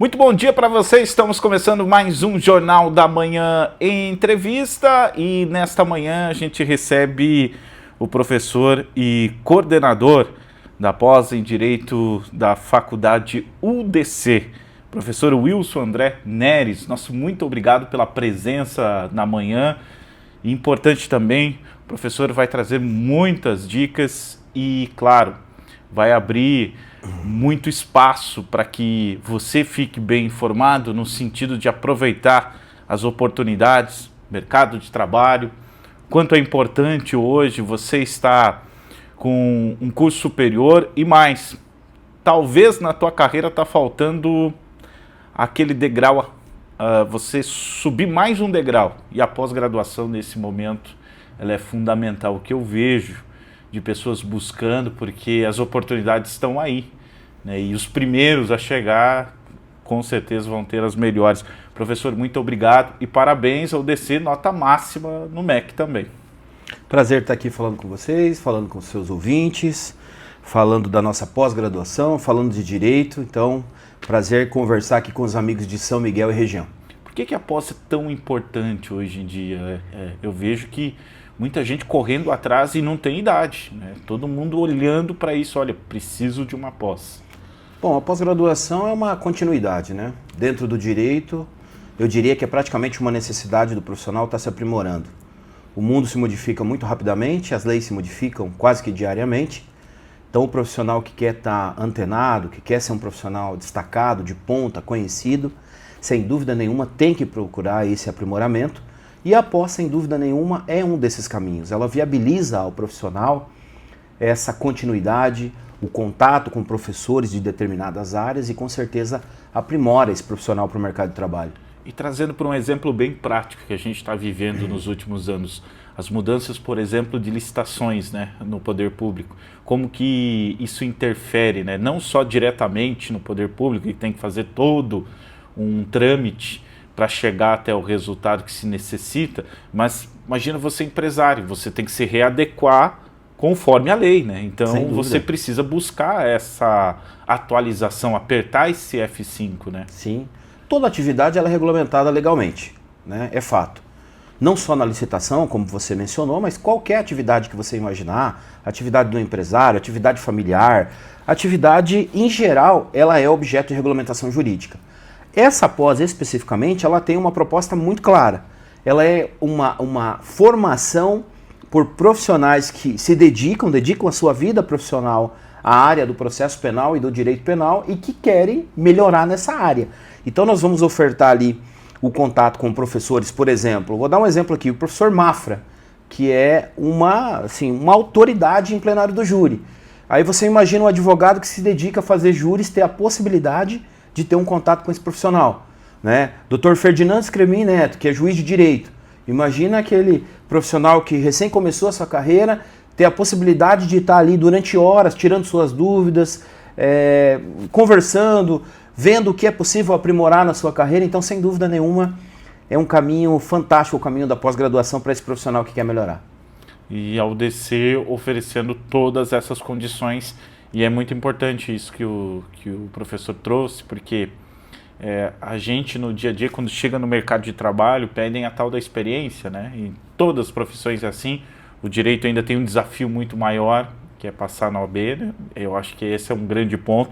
Muito bom dia para vocês, estamos começando mais um Jornal da Manhã em entrevista e nesta manhã a gente recebe o professor e coordenador da pós em Direito da Faculdade UDC, professor Wilson André Neres. Nosso muito obrigado pela presença na manhã. E importante também, o professor vai trazer muitas dicas e, claro, vai abrir muito espaço para que você fique bem informado no sentido de aproveitar as oportunidades, mercado de trabalho, quanto é importante hoje você estar com um curso superior e mais. Talvez na tua carreira está faltando aquele degrau, você subir mais um degrau, e a pós-graduação nesse momento ela é fundamental. O que eu vejo de pessoas buscando, porque as oportunidades estão aí, né? E os primeiros a chegar, com certeza vão ter as melhores. Professor, muito obrigado e parabéns ao UDC, nota máxima no MEC também. Prazer estar aqui falando com vocês, falando com seus ouvintes, falando da nossa pós-graduação, falando de direito. Então, prazer conversar aqui com os amigos de São Miguel e região. Por que a pós é tão importante hoje em dia? Eu vejo que muita gente correndo atrás e não tem idade, né? Todo mundo olhando para isso, olha, preciso de uma pós. Bom, a pós-graduação é uma continuidade, né? Dentro do direito, eu diria que é praticamente uma necessidade do profissional estar se aprimorando. O mundo se modifica muito rapidamente, as leis se modificam quase que diariamente. Então o profissional que quer estar antenado, que quer ser um profissional destacado, de ponta, conhecido, sem dúvida nenhuma tem que procurar esse aprimoramento. E a pós, sem dúvida nenhuma, é um desses caminhos. Ela viabiliza ao profissional essa continuidade, o contato com professores de determinadas áreas e, com certeza, aprimora esse profissional para o mercado de trabalho. E trazendo para um exemplo bem prático que a gente está vivendo nos últimos anos, as mudanças, por exemplo, de licitações, né, no poder público, como que isso interfere, né, não só diretamente no poder público, que tem que fazer todo um trâmite para chegar até o resultado que se necessita, mas imagina você empresário, você tem que se readequar conforme a lei, né? Então você precisa buscar essa atualização, apertar esse F5, né? Sim. Toda atividade ela é regulamentada legalmente, né? É fato. Não só na licitação, como você mencionou, mas qualquer atividade que você imaginar, atividade do empresário, atividade familiar, atividade em geral, ela é objeto de regulamentação jurídica. Essa pós, especificamente, ela tem uma proposta muito clara. Ela é uma formação por profissionais que se dedicam a sua vida profissional à área do processo penal e do direito penal e que querem melhorar nessa área. Então nós vamos ofertar ali o contato com professores, por exemplo, vou dar um exemplo aqui, o professor Mafra, que é uma autoridade em plenário do júri. Aí você imagina um advogado que se dedica a fazer júris ter a possibilidade de ter um contato com esse profissional, né? Dr. Ferdinando Scremin Neto, que é juiz de direito. Imagina aquele profissional que recém começou a sua carreira, ter a possibilidade de estar ali durante horas, tirando suas dúvidas, conversando, vendo o que é possível aprimorar na sua carreira. Então, sem dúvida nenhuma, é um caminho fantástico, o caminho da pós-graduação para esse profissional que quer melhorar. E a UDC oferecendo todas essas condições. E é muito importante isso que o professor trouxe, porque a gente no dia a dia, quando chega no mercado de trabalho, pedem a tal da experiência, né? Em todas as profissões é assim. O direito ainda tem um desafio muito maior, que é passar na OAB, né? Eu acho que esse é um grande ponto.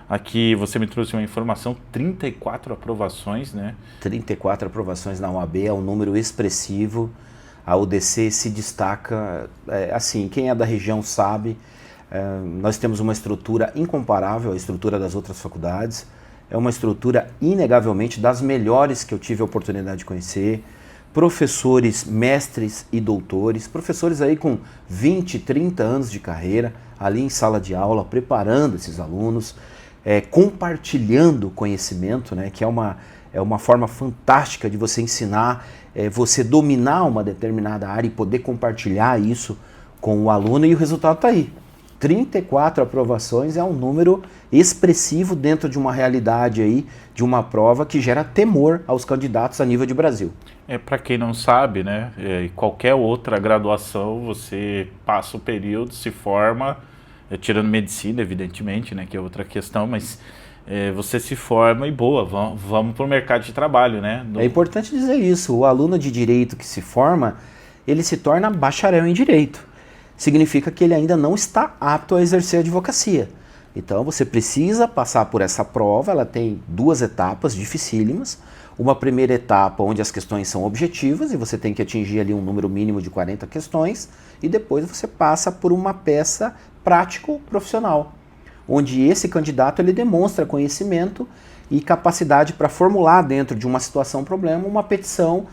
Aqui você me trouxe uma informação, 34 aprovações, né? 34 aprovações na OAB é um número expressivo. A UDC se destaca, assim, quem é da região sabe. Nós temos uma estrutura incomparável à estrutura das outras faculdades. É uma estrutura inegavelmente das melhores que eu tive a oportunidade de conhecer. Professores, mestres e doutores, professores aí com 20, 30 anos de carreira, ali em sala de aula, preparando esses alunos, compartilhando conhecimento, né, que é uma forma fantástica de você ensinar, você dominar uma determinada área e poder compartilhar isso com o aluno, e o resultado está aí. 34 aprovações é um número expressivo dentro de uma realidade aí, de uma prova que gera temor aos candidatos a nível de Brasil. Para quem não sabe, né, qualquer outra graduação, você passa o período, se forma, tirando medicina, evidentemente, né, que é outra questão, mas você se forma e boa, vamos para o mercado de trabalho, né? É importante dizer isso, o aluno de direito que se forma, ele se torna bacharel em direito. Significa que ele ainda não está apto a exercer a advocacia. Então você precisa passar por essa prova, ela tem 2 etapas dificílimas. Uma primeira etapa onde as questões são objetivas e você tem que atingir ali um número mínimo de 40 questões, e depois você passa por uma peça prático-profissional, onde esse candidato ele demonstra conhecimento e capacidade para formular dentro de uma situação problema uma petição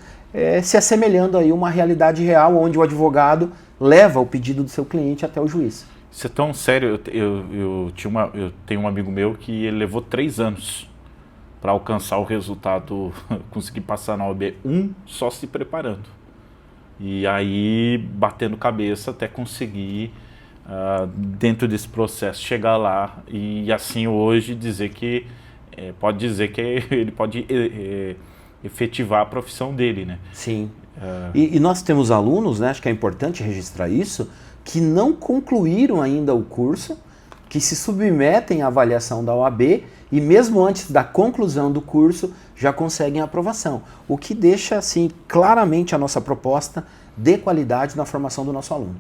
se assemelhando aí a uma realidade real, onde o advogado leva o pedido do seu cliente até o juiz. Isso é tão sério, eu tenho um amigo meu que ele levou 3 anos para alcançar o resultado, conseguir passar na OAB, só se preparando. E aí, batendo cabeça até conseguir, dentro desse processo, chegar lá e assim hoje dizer que, pode dizer que ele pode efetivar a profissão dele, né? Sim. E nós temos alunos, né, acho que é importante registrar isso, que não concluíram ainda o curso, que se submetem à avaliação da OAB e mesmo antes da conclusão do curso já conseguem a aprovação. O que deixa assim claramente a nossa proposta de qualidade na formação do nosso aluno.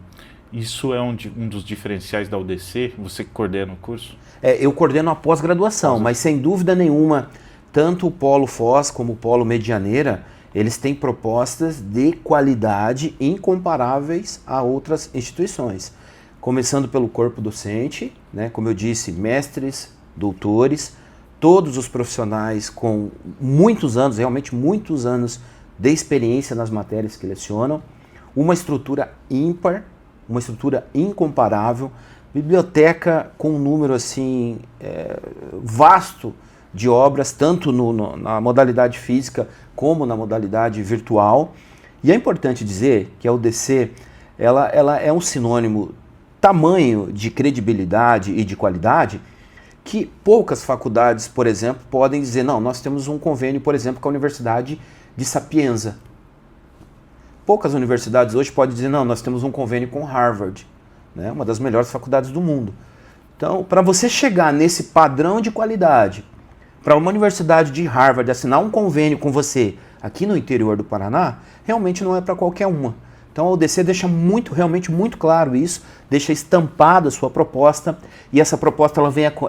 Isso é um dos diferenciais da UDC? Você que coordena o curso? Eu coordeno a pós-graduação, mas sem dúvida nenhuma, tanto o Polo Foz como o Polo Medianeira, eles têm propostas de qualidade incomparáveis a outras instituições. Começando pelo corpo docente, né, como eu disse, mestres, doutores, todos os profissionais com muitos anos, realmente muitos anos de experiência nas matérias que lecionam, uma estrutura ímpar, uma estrutura incomparável, biblioteca com um número assim vasto de obras, tanto na modalidade física como na modalidade virtual. E é importante dizer que a UDC ela é um sinônimo tamanho de credibilidade e de qualidade que poucas faculdades, por exemplo, podem dizer, não, nós temos um convênio, por exemplo, com a Universidade de Sapienza. Poucas universidades hoje podem dizer, não, nós temos um convênio com Harvard, né, uma das melhores faculdades do mundo. Então, para você chegar nesse padrão de qualidade, para uma universidade de Harvard assinar um convênio com você aqui no interior do Paraná, realmente não é para qualquer uma. Então a UDC deixa realmente muito claro isso, deixa estampada a sua proposta, e essa proposta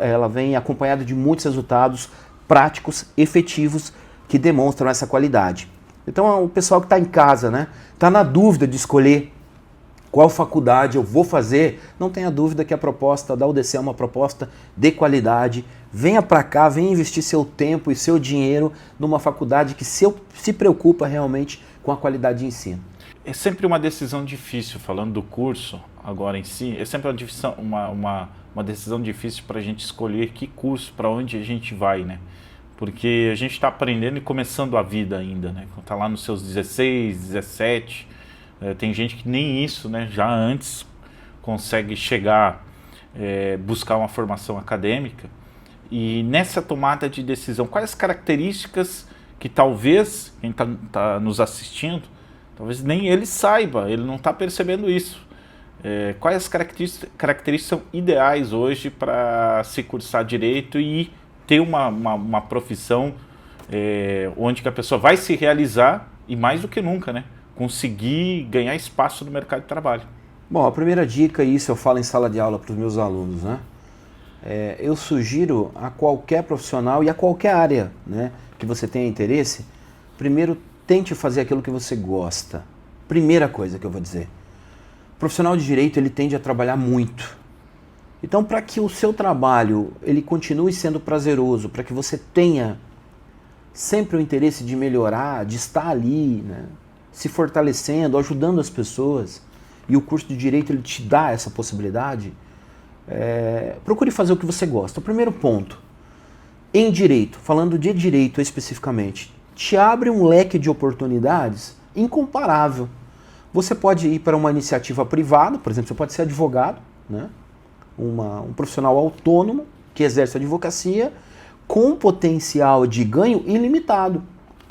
ela vem acompanhada de muitos resultados práticos, efetivos, que demonstram essa qualidade. Então o pessoal que está em casa, né, está na dúvida de escolher qual faculdade eu vou fazer, não tenha dúvida que a proposta da UDC é uma proposta de qualidade. Venha para cá, venha investir seu tempo e seu dinheiro numa faculdade que se preocupa realmente com a qualidade de ensino. É sempre uma decisão difícil, falando do curso agora em si, é sempre uma decisão difícil para a gente escolher que curso, para onde a gente vai, né? Porque a gente está aprendendo e começando a vida ainda, né? Está lá nos seus 16, 17, tem gente que nem isso, né? Já antes consegue chegar, buscar uma formação acadêmica. E nessa tomada de decisão, quais as características que talvez quem está nos assistindo, talvez nem ele saiba, ele não está percebendo isso. Quais as características são ideais hoje para se cursar direito e ter uma profissão onde que a pessoa vai se realizar e mais do que nunca, né, conseguir ganhar espaço no mercado de trabalho? Bom, a primeira dica, isso eu falo em sala de aula para os meus alunos, né? Eu sugiro a qualquer profissional e a qualquer área, né, que você tenha interesse, primeiro tente fazer aquilo que você gosta. Primeira coisa que eu vou dizer. O profissional de direito, ele tende a trabalhar muito. Então, para que o seu trabalho ele continue sendo prazeroso, para que você tenha sempre o interesse de melhorar, de estar ali, né, se fortalecendo, ajudando as pessoas, e o curso de direito ele te dá essa possibilidade, procure fazer o que você gosta. O primeiro ponto, em direito, falando de direito especificamente, te abre um leque de oportunidades incomparável. Você pode ir para uma iniciativa privada, por exemplo, você pode ser advogado, né? Um profissional autônomo que exerce advocacia com potencial de ganho ilimitado.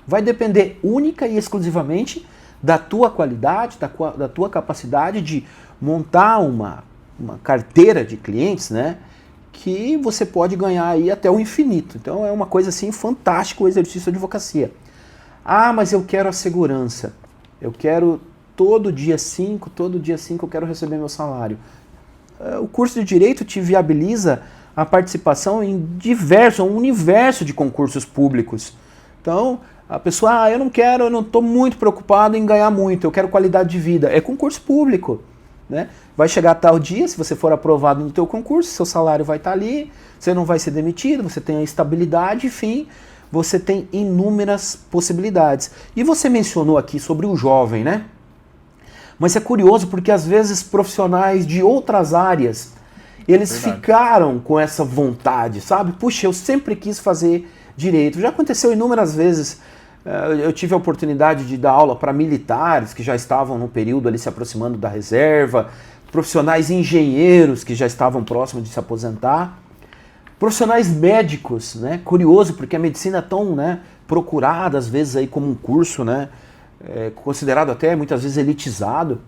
Vai depender única e exclusivamente da tua qualidade, da tua capacidade de montar uma carteira de clientes, né, que você pode ganhar aí até o infinito. Então é uma coisa assim fantástica o exercício de advocacia. Ah, mas eu quero a segurança. Eu quero todo dia 5 eu quero receber meu salário. O curso de Direito te viabiliza a participação em um universo de concursos públicos. Então, a pessoa, eu não estou muito preocupado em ganhar muito, eu quero qualidade de vida. É concurso público, né? Vai chegar tal dia, se você for aprovado no teu concurso, seu salário vai estar ali, você não vai ser demitido, você tem a estabilidade, enfim, você tem inúmeras possibilidades. E você mencionou aqui sobre o jovem, né? Mas é curioso porque às vezes profissionais de outras áreas, eles ficaram com essa vontade, sabe? Puxa, eu sempre quis fazer direito. Já aconteceu inúmeras vezes. Eu tive a oportunidade de dar aula para militares que já estavam no período ali se aproximando da reserva, profissionais engenheiros que já estavam próximos de se aposentar, profissionais médicos, né? Curioso porque a medicina é tão, né, procurada às vezes aí como um curso, né? Considerado até muitas vezes elitizado.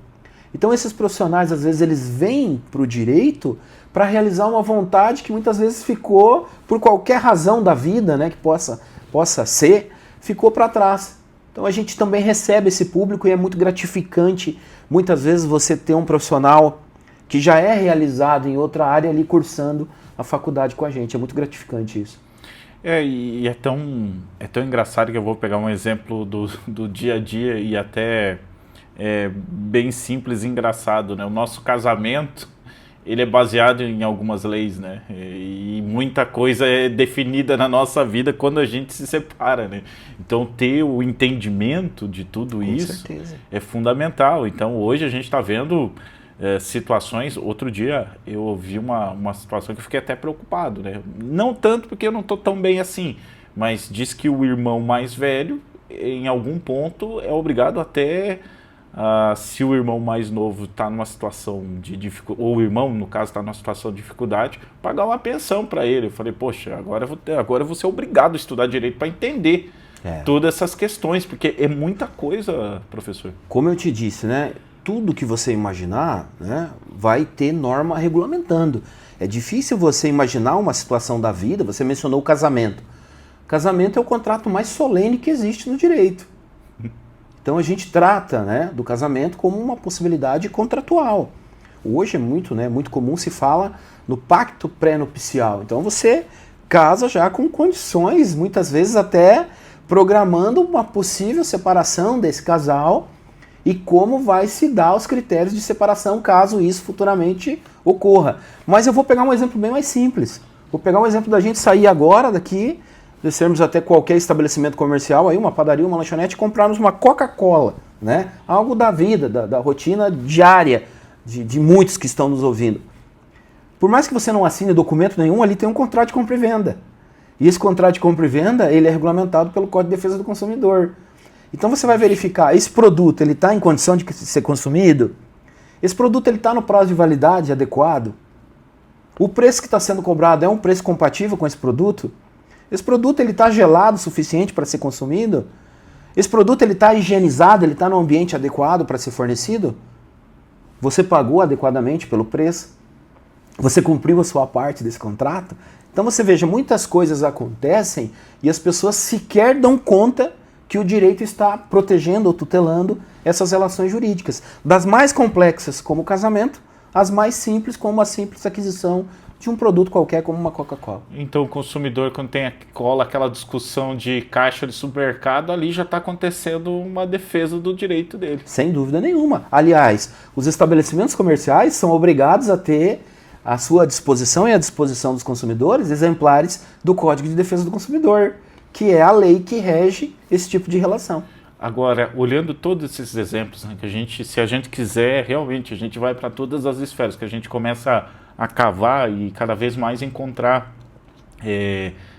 Então esses profissionais às vezes eles vêm para o direito para realizar uma vontade que muitas vezes ficou, por qualquer razão da vida, né, que possa ser, ficou para trás. Então a gente também recebe esse público e é muito gratificante muitas vezes você ter um profissional que já é realizado em outra área ali cursando a faculdade com a gente. É muito gratificante isso. E é tão engraçado que eu vou pegar um exemplo do dia a dia e até bem simples e engraçado, né? O nosso casamento, ele é baseado em algumas leis, né? E muita coisa é definida na nossa vida quando a gente se separa, né? Então ter o entendimento de tudo isso é fundamental. Então hoje a gente está vendo situações. Outro dia eu ouvi uma situação que eu fiquei até preocupado, né? Não tanto porque eu não estou tão bem assim, mas diz que o irmão mais velho, em algum ponto, é obrigado até, se o irmão mais novo está numa situação de dificuldade, ou o irmão, no caso, está numa situação de dificuldade, pagar uma pensão para ele. Eu falei, poxa, agora eu vou ser obrigado a estudar direito para entender todas essas questões, porque é muita coisa, professor. Como eu te disse, né? Tudo que você imaginar, né, vai ter norma regulamentando. É difícil você imaginar uma situação da vida. Você mencionou o casamento. Casamento é o contrato mais solene que existe no direito. Então a gente trata, né, do casamento como uma possibilidade contratual. Hoje é muito comum se fala no pacto pré-nupcial. Então você casa já com condições, muitas vezes até programando uma possível separação desse casal e como vai se dar os critérios de separação caso isso futuramente ocorra. Mas eu vou pegar um exemplo bem mais simples. Vou pegar um exemplo da gente sair agora daqui, descermos até qualquer estabelecimento comercial, aí uma padaria, uma lanchonete, e comprarmos uma Coca-Cola, né? Algo da vida, da rotina diária de muitos que estão nos ouvindo. Por mais que você não assine documento nenhum, ali tem um contrato de compra e venda. E esse contrato de compra e venda, ele é regulamentado pelo Código de Defesa do Consumidor. Então você vai verificar, esse produto ele está em condição de ser consumido? Esse produto ele está no prazo de validade adequado? O preço que está sendo cobrado é um preço compatível com esse produto? Esse produto ele está gelado o suficiente para ser consumido? Esse produto ele está higienizado, ele está no ambiente adequado para ser fornecido? Você pagou adequadamente pelo preço? Você cumpriu a sua parte desse contrato? Então você veja, muitas coisas acontecem e as pessoas sequer dão conta que o direito está protegendo ou tutelando essas relações jurídicas. Das mais complexas, como o casamento, as mais simples, como a simples aquisição de um produto qualquer, como uma Coca-Cola. Então o consumidor, quando tem aquela discussão de caixa de supermercado, ali já está acontecendo uma defesa do direito dele. Sem dúvida nenhuma. Aliás, os estabelecimentos comerciais são obrigados a ter à sua disposição e à disposição dos consumidores exemplares do Código de Defesa do Consumidor, que é a lei que rege esse tipo de relação. Agora, olhando todos esses exemplos, né, que se a gente quiser, realmente, a gente vai para todas as esferas, que a gente começa a cavar e cada vez mais encontrar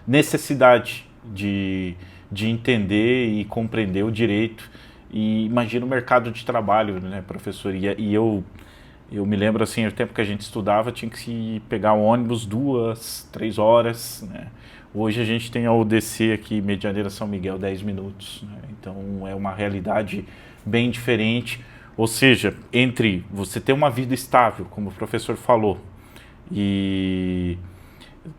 necessidade de entender e compreender o direito. E imagina o mercado de trabalho, né, professor? E eu me lembro, assim, o tempo que a gente estudava, tinha que pegar um ônibus 2, 3 horas, né? Hoje a gente tem a UDC aqui, Medianeira São Miguel, 10 minutos. Né? Então é uma realidade bem diferente. Ou seja, entre você ter uma vida estável, como o professor falou, e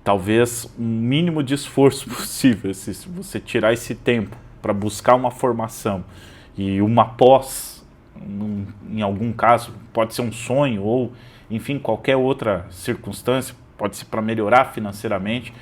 talvez um mínimo de esforço possível, se você tirar esse tempo para buscar uma formação e uma pós, em algum caso, pode ser um sonho ou, enfim, qualquer outra circunstância, pode ser para melhorar financeiramente,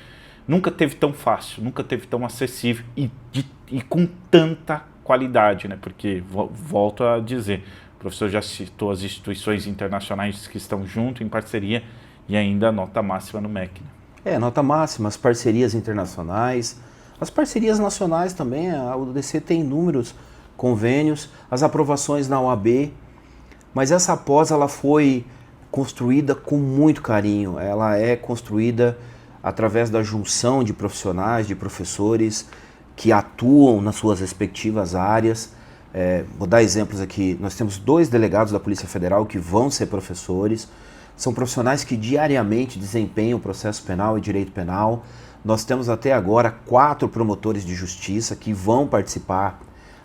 nunca teve tão fácil, nunca teve tão acessível e com tanta qualidade, né? Porque, volto a dizer, o professor já citou as instituições internacionais que estão junto, em parceria, e ainda nota máxima no MEC. Né? Nota máxima, as parcerias internacionais, as parcerias nacionais também, a UDC tem inúmeros convênios, as aprovações na OAB, mas essa pós ela foi construída com muito carinho, ela é construída através da junção de profissionais, de professores que atuam nas suas respectivas áreas. Vou dar exemplos aqui, nós temos 2 delegados da Polícia Federal que vão ser professores, são profissionais que diariamente desempenham o processo penal e direito penal. Nós temos até agora 4 promotores de justiça que vão participar.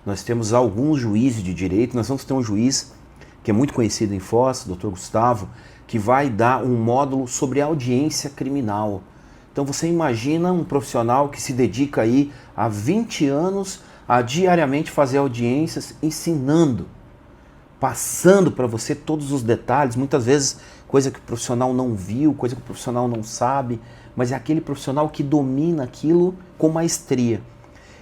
Nós temos alguns juízes de direito, nós vamos ter um juiz que é muito conhecido em Foz, Dr. Gustavo, que vai dar um módulo sobre audiência criminal. Então você imagina um profissional que se dedica aí há 20 anos a diariamente fazer audiências, ensinando, passando para você todos os detalhes, muitas vezes coisa que o profissional não viu, coisa que o profissional não sabe, mas é aquele profissional que domina aquilo com maestria.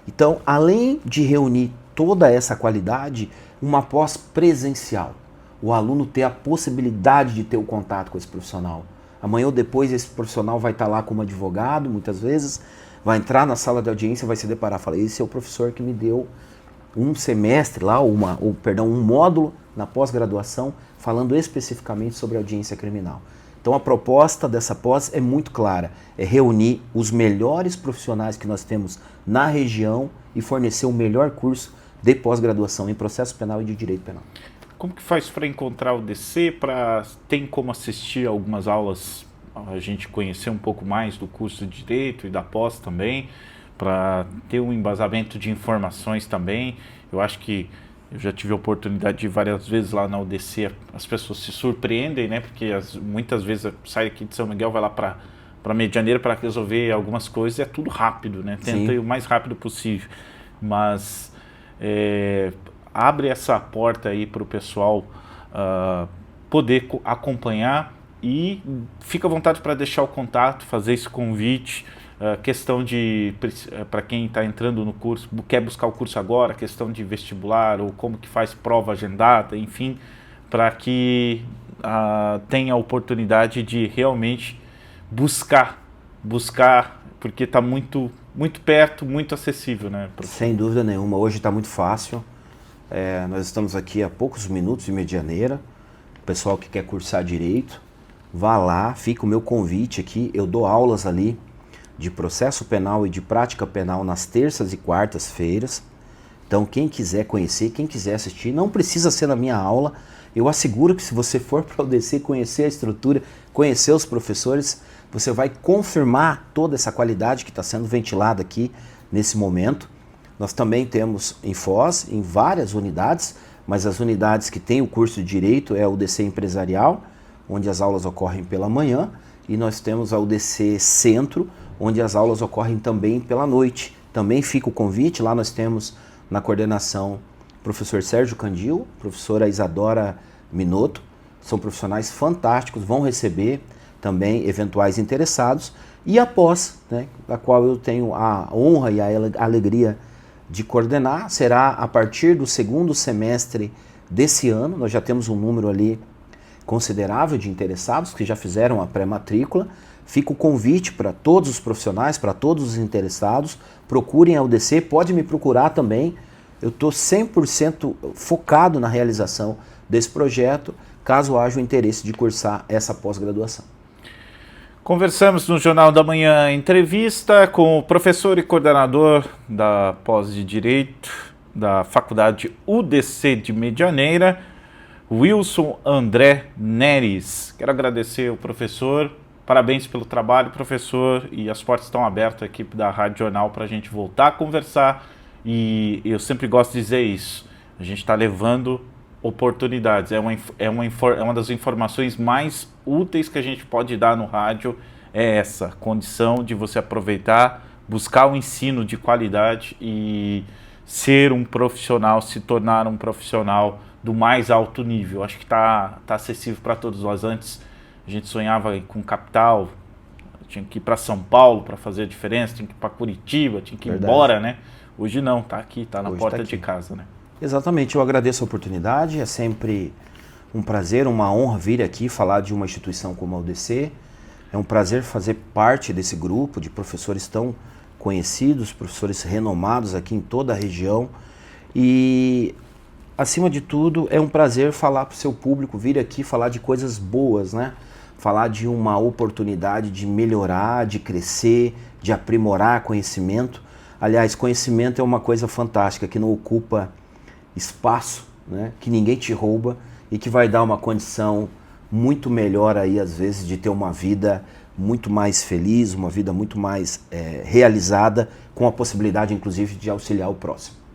Então, além de reunir toda essa qualidade, uma pós presencial. O aluno ter a possibilidade de ter o contato com esse profissional. Amanhã ou depois esse profissional vai estar lá como advogado, muitas vezes, vai entrar na sala de audiência e vai se deparar, fala, esse é o professor que me deu um semestre lá, um módulo na pós-graduação, falando especificamente sobre audiência criminal. Então a proposta dessa pós é muito clara, é reunir os melhores profissionais que nós temos na região e fornecer o melhor curso de pós-graduação em processo penal e de direito penal. Como que faz para encontrar o DC? Tem como assistir algumas aulas, a gente conhecer um pouco mais do curso de Direito e da pós também, para ter um embasamento de informações também. Eu acho que eu já tive a oportunidade de ir várias vezes lá na UDC, as pessoas se surpreendem, né? Porque muitas vezes sai aqui de São Miguel, vai lá para Medianeira para resolver algumas coisas, é tudo rápido, né? Tenta ir o mais rápido possível. Mas abre essa porta aí para o pessoal poder acompanhar e fica à vontade para deixar o contato, fazer esse convite. Questão de, para quem está entrando no curso, quer buscar o curso agora, questão de vestibular ou como que faz prova agendada, enfim, para que tenha a oportunidade de realmente buscar, porque está muito perto, muito acessível, né, professor? Sem dúvida nenhuma, hoje está muito fácil. Nós estamos aqui há poucos minutos de Medianeira. O pessoal que quer cursar Direito, vá lá, fica o meu convite aqui, eu dou aulas ali de processo penal e de prática penal nas terças e quartas-feiras. Então quem quiser conhecer, quem quiser assistir, não precisa ser na minha aula. Eu asseguro que se você for para o UDC, conhecer a estrutura, conhecer os professores, você vai confirmar toda essa qualidade que está sendo ventilada aqui nesse momento. Nós também temos em Foz, em várias unidades, mas as unidades que têm o curso de Direito é a UDC Empresarial, onde as aulas ocorrem pela manhã, e nós temos a UDC Centro, onde as aulas ocorrem também pela noite. Também fica o convite, lá nós temos na coordenação o professor Sérgio Candil, professora Isadora Minotto, são profissionais fantásticos, vão receber também eventuais interessados, e a pós, né, a qual eu tenho a honra e a alegria de coordenar, será a partir do 2º semestre desse ano. Nós já temos um número ali considerável de interessados que já fizeram a pré-matrícula. Fica o convite para todos os profissionais, para todos os interessados, procurem a UDC, pode me procurar também. Eu estou 100% focado na realização desse projeto, caso haja o interesse de cursar essa pós-graduação. Conversamos no Jornal da Manhã entrevista com o professor e coordenador da pós de Direito da Faculdade UDC de Medianeira, Wilson André Neres. Quero agradecer ao professor, parabéns pelo trabalho, professor, e as portas estão abertas à equipe da Rádio Jornal para a gente voltar a conversar, e eu sempre gosto de dizer isso, a gente está levando oportunidades, é uma das informações mais úteis que a gente pode dar no rádio, é essa condição de você aproveitar, buscar o ensino de qualidade e ser um profissional, se tornar um profissional do mais alto nível. Acho que tá acessível para todos nós. Antes a gente sonhava com capital, tinha que ir para São Paulo para fazer a diferença, tinha que ir para Curitiba, tinha que ir embora, né? Hoje não, tá aqui, tá na porta de casa, né? Exatamente, eu agradeço a oportunidade, é sempre um prazer, uma honra vir aqui falar de uma instituição como a UDC. É um prazer fazer parte desse grupo de professores tão conhecidos, professores renomados aqui em toda a região. E, acima de tudo, é um prazer falar para o seu público, vir aqui falar de coisas boas, né? Falar de uma oportunidade de melhorar, de crescer, de aprimorar conhecimento. Aliás, conhecimento é uma coisa fantástica, que não ocupa espaço, né? Que ninguém te rouba e que vai dar uma condição muito melhor aí, às vezes, de ter uma vida muito mais feliz, uma vida muito mais realizada, com a possibilidade, inclusive, de auxiliar o próximo.